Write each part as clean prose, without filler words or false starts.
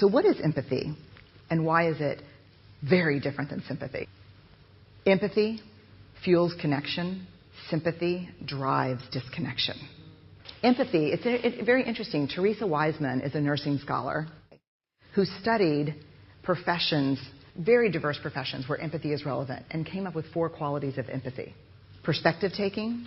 So what is empathy, and why is it very different than sympathy? Empathy fuels connection. Sympathy drives disconnection. Empathy, it's very interesting. Teresa Wiseman is a nursing scholar who studied professions, very diverse professions where empathy is relevant, and came up with 4 qualities of empathy. Perspective taking,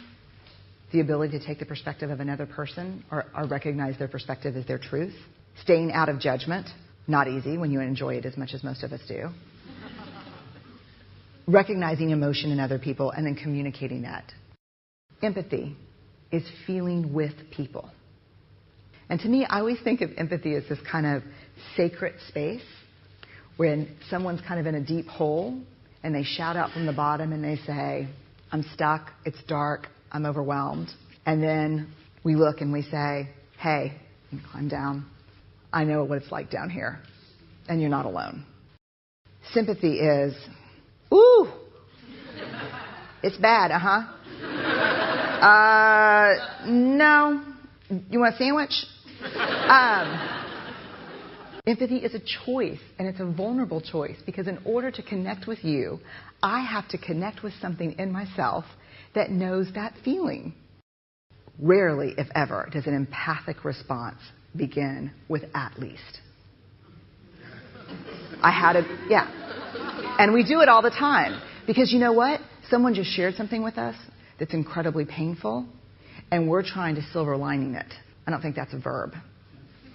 the ability to take the perspective of another person or recognize their perspective as their truth. Staying out of judgment, not easy when you enjoy it as much as most of us do. Recognizing emotion in other people and then communicating that. Empathy is feeling with people. And to me, I always think of empathy as this kind of sacred space when someone's kind of in a deep hole and they shout out from the bottom and they say, I'm stuck, it's dark, I'm overwhelmed. And then we look and we say, hey, you can climb down. I know what it's like down here. And you're not alone. Sympathy is, ooh, it's bad, no. You want a sandwich? Empathy is a choice, and it's a vulnerable choice, because in order to connect with you, I have to connect with something in myself that knows that feeling. Rarely, if ever, does an empathic response begin with at least. And we do it all the time. Because you know what? Someone just shared something with us that's incredibly painful, and we're trying to silver lining it. I don't think that's a verb,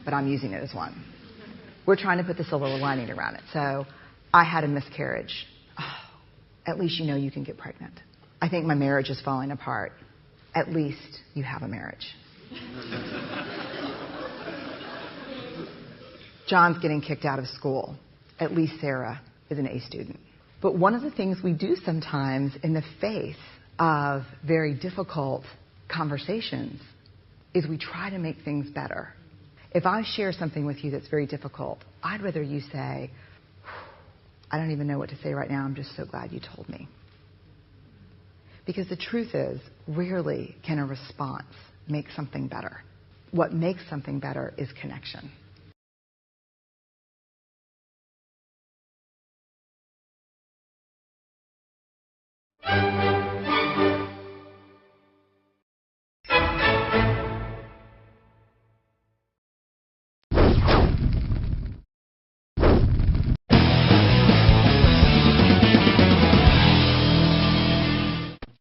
but I'm using it as one. We're trying to put the silver lining around it. So, I had a miscarriage. Oh, at least you know you can get pregnant. I think my marriage is falling apart. At least you have a marriage. John's getting kicked out of school. At least Sarah is an A student. But one of the things we do sometimes in the face of very difficult conversations is we try to make things better. If I share something with you that's very difficult, I'd rather you say, I don't even know what to say right now, I'm just so glad you told me. Because the truth is, rarely can a response make something better. What makes something better is connection.